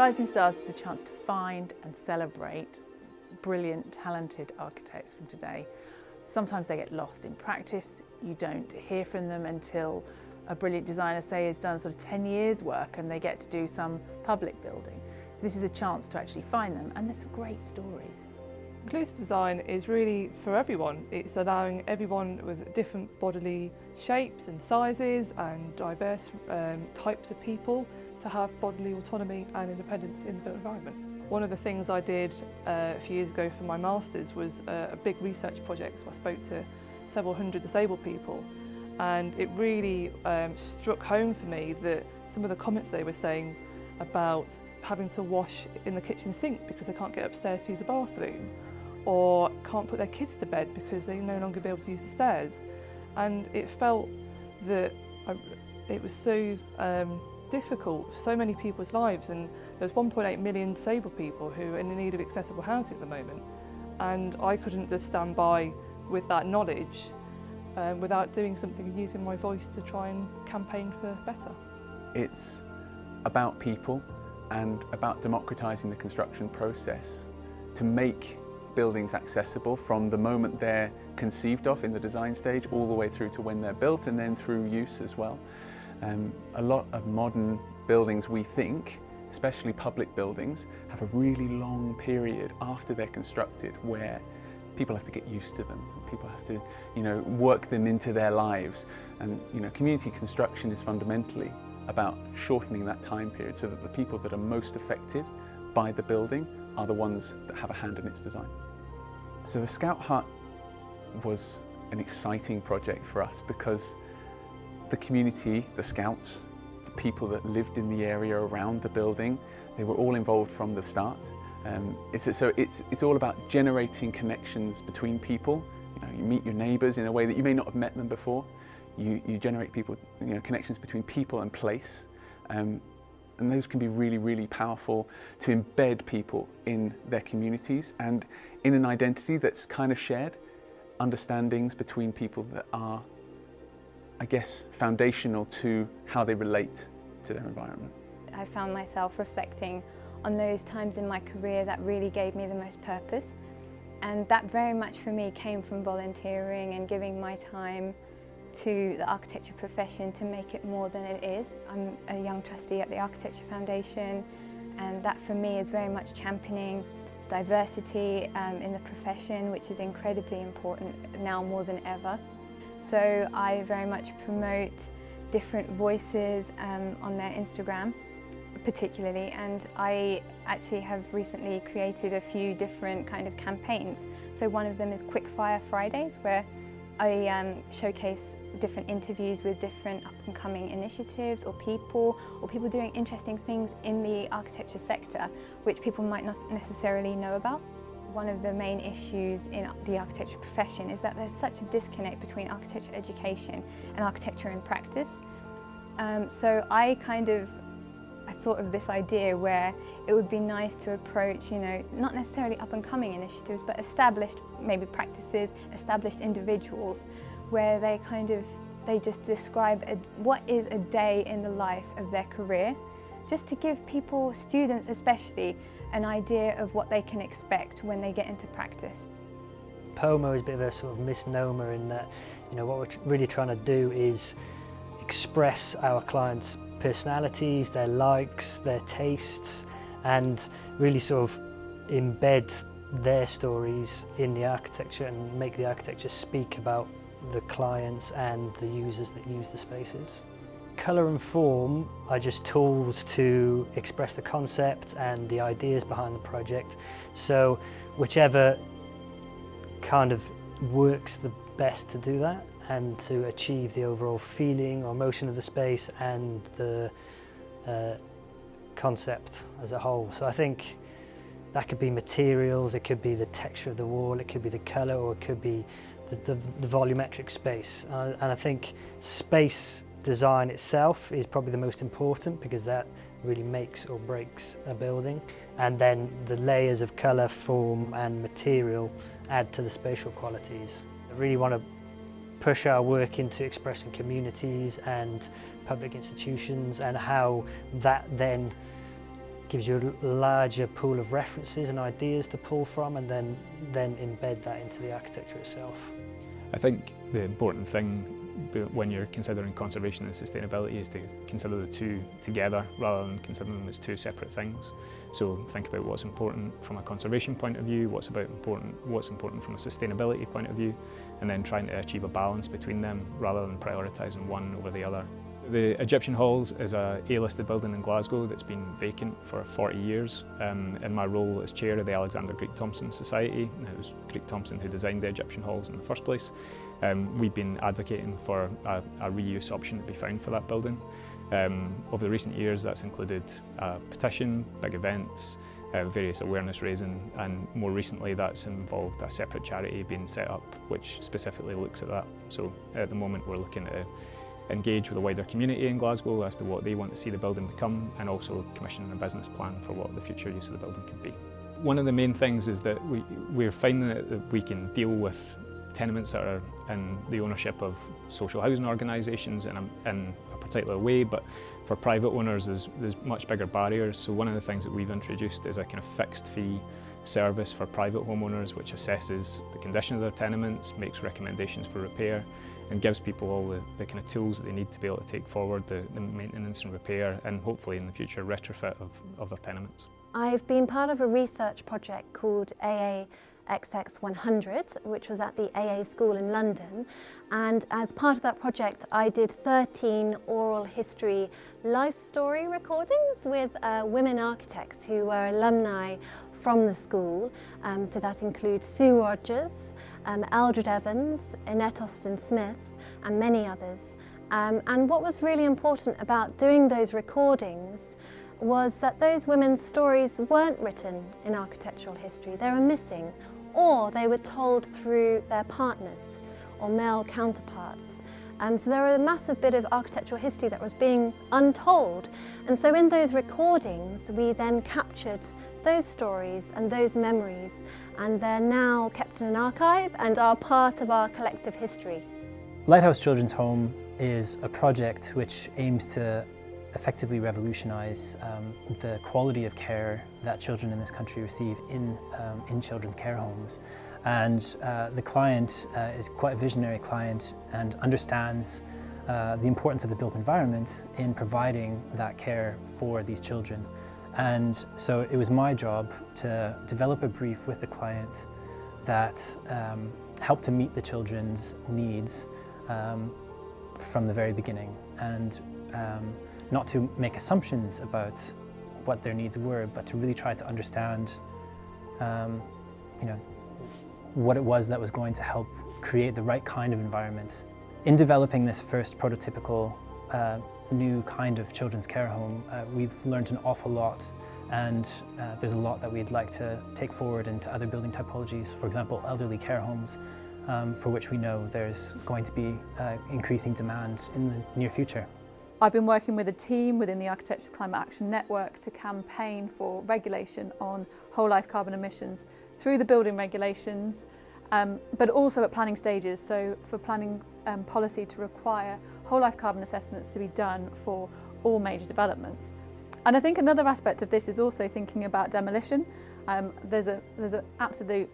Rising Stars is a chance to find and celebrate brilliant, talented architects from today. Sometimes they get lost in practice. You don't hear from them until a brilliant designer, say, has done sort of 10 years work and they get to do some public building. So this is a chance to actually find them, and there's some great stories. Inclusive design is really for everyone. It's allowing everyone with different bodily shapes and sizes and diverse types of people to have bodily autonomy and independence in the built environment. One of the things I did a few years ago for my Masters was a big research project. So I spoke to several hundred disabled people, and it really struck home for me that some of the comments they were saying about having to wash in the kitchen sink because they can't get upstairs to use the bathroom, or can't put their kids to bed because they no longer be able to use the stairs. And it felt that it was so difficult for so many people's lives, and there's 1.8 million disabled people who are in need of accessible housing at the moment, and I couldn't just stand by with that knowledge without doing something and using my voice to try and campaign for better. It's about people and about democratising the construction process to make buildings accessible from the moment they're conceived of in the design stage all the way through to when they're built, and then through use as well. A lot of modern buildings, we think, especially public buildings, have a really long period after they're constructed where people have to get used to them. People have to, work them into their lives. And, community construction is fundamentally about shortening that time period so that the people that are most affected by the building are the ones that have a hand in its design. So the Scout Hut was an exciting project for us because the community, the Scouts, the people that lived in the area around the building, they were all involved from the start. It's all about generating connections between people. You meet your neighbours in a way that you may not have met them before. You generate connections between people and place. And those can be really, really powerful to embed people in their communities and in an identity that's kind of shared, understandings between people that are, I guess, foundational to how they relate to their environment. I found myself reflecting on those times in my career that really gave me the most purpose. And that very much for me came from volunteering and giving my time to the architecture profession to make it more than it is. I'm a young trustee at the Architecture Foundation, and that for me is very much championing diversity in the profession, which is incredibly important now more than ever. So I very much promote different voices on their Instagram particularly, and I actually have recently created a few different kind of campaigns. So one of them is Quickfire Fridays, where I showcase different interviews with different up-and-coming initiatives or people doing interesting things in the architecture sector which people might not necessarily know about. One of the main issues in the architecture profession is that there's such a disconnect between architecture education and architecture in practice. So I thought of this idea where it would be nice to approach, not necessarily up-and-coming initiatives, but established maybe practices, established individuals, where they just describe what is a day in the life of their career, just to give people, students especially, an idea of what they can expect when they get into practice. POMO is a bit of a sort of misnomer in that, what we're really trying to do is express our clients' personalities, their likes, their tastes, and really sort of embed their stories in the architecture and make the architecture speak about the clients and the users that use the spaces. Colour and form are just tools to express the concept and the ideas behind the project. So whichever kind of works the best to do that and to achieve the overall feeling or motion of the space and the concept as a whole. So I think that could be materials, it could be the texture of the wall, it could be the colour, or it could be the volumetric space. And I think space design itself is probably the most important, because that really makes or breaks a building. And then the layers of colour, form and material add to the spatial qualities. I really want to push our work into expressing communities and public institutions, and how that then gives you a larger pool of references and ideas to pull from, and then embed that into the architecture itself. I think the important thing when you're considering conservation and sustainability is to consider the two together rather than considering them as two separate things. So think about what's important from a conservation point of view, what's important from a sustainability point of view, and then trying to achieve a balance between them rather than prioritising one over the other. The Egyptian Halls is a A-listed building in Glasgow that's been vacant for 40 years. In my role as chair of the Alexander Greek Thompson Society, it was Greek Thompson who designed the Egyptian Halls in the first place. We've been advocating for a reuse option to be found for that building. Over the recent years that's included a petition, big events, various awareness raising, and more recently that's involved a separate charity being set up which specifically looks at that. So at the moment we're looking to engage with the wider community in Glasgow as to what they want to see the building become, and also commissioning a business plan for what the future use of the building can be. One of the main things is that we're finding that we can deal with tenements that are in the ownership of social housing organisations in a particular way, but for private owners there's much bigger barriers. So one of the things that we've introduced is a kind of fixed fee service for private homeowners which assesses the condition of their tenements, makes recommendations for repair, and gives people all the kind of tools that they need to be able to take forward the maintenance and repair, and hopefully in the future retrofit of their tenements. I've been part of a research project called AA-XX100, which was at the AA school in London, and as part of that project I did 13 oral history life story recordings with women architects who were alumni from the school. So that includes Sue Rogers, Eldred Evans, Annette Austin Smith, and many others. And what was really important about doing those recordings was that those women's stories weren't written in architectural history. They were missing, or they were told through their partners or male counterparts. So there were a massive bit of architectural history that was being untold. And so in those recordings, we then captured those stories and those memories, and they're now kept in an archive and are part of our collective history. Lighthouse Children's Home is a project which aims to effectively revolutionise the quality of care that children in this country receive in children's care homes. And the client is quite a visionary client and understands the importance of the built environment in providing that care for these children. And so it was my job to develop a brief with the client that helped to meet the children's needs from the very beginning, and not to make assumptions about what their needs were, but to really try to understand what it was that was going to help create the right kind of environment. In developing this first prototypical new kind of children's care home, we've learned an awful lot, and there's a lot that we'd like to take forward into other building typologies, for example elderly care homes, for which we know there's going to be increasing demand in the near future. I've been working with a team within the Architecture's Climate Action Network to campaign for regulation on whole life carbon emissions through the building regulations, but also at planning stages. So for planning policy to require whole life carbon assessments to be done for all major developments. And I think another aspect of this is also thinking about demolition. There's an absolute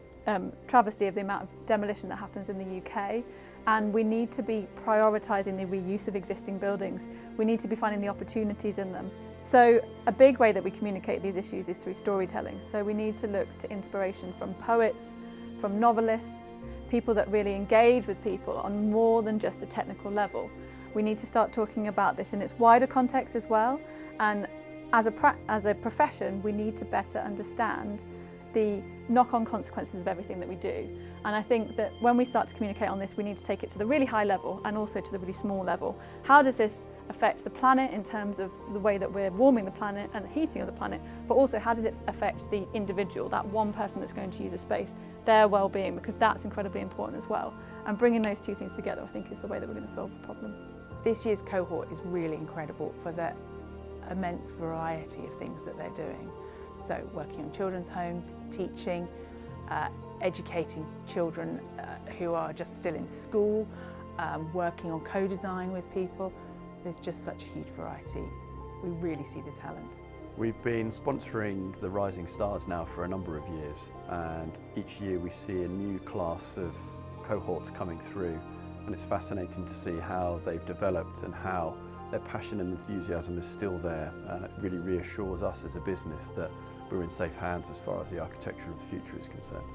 travesty of the amount of demolition that happens in the UK, and we need to be prioritising the reuse of existing buildings. We need to be finding the opportunities in them. So a big way that we communicate these issues is through storytelling. So we need to look to inspiration from poets, from novelists, people that really engage with people on more than just a technical level. We need to start talking about this in its wider context as well, and as a profession we need to better understand the knock-on consequences of everything that we do. And I think that when we start to communicate on this, we need to take it to the really high level and also to the really small level. How does this affect the planet in terms of the way that we're warming the planet and the heating of the planet, but also how does it affect the individual, that one person that's going to use a space, their well-being, because that's incredibly important as well. And bringing those two things together, I think, is the way that we're going to solve the problem. This year's cohort is really incredible for the immense variety of things that they're doing. So working on children's homes, teaching, educating children who are just still in school, working on co-design with people. There's just such a huge variety. We really see the talent. We've been sponsoring the Rising Stars now for a number of years, and each year we see a new class of cohorts coming through, and it's fascinating to see how they've developed and how their passion and enthusiasm is still there. It really reassures us as a business that we're in safe hands as far as the architecture of the future is concerned.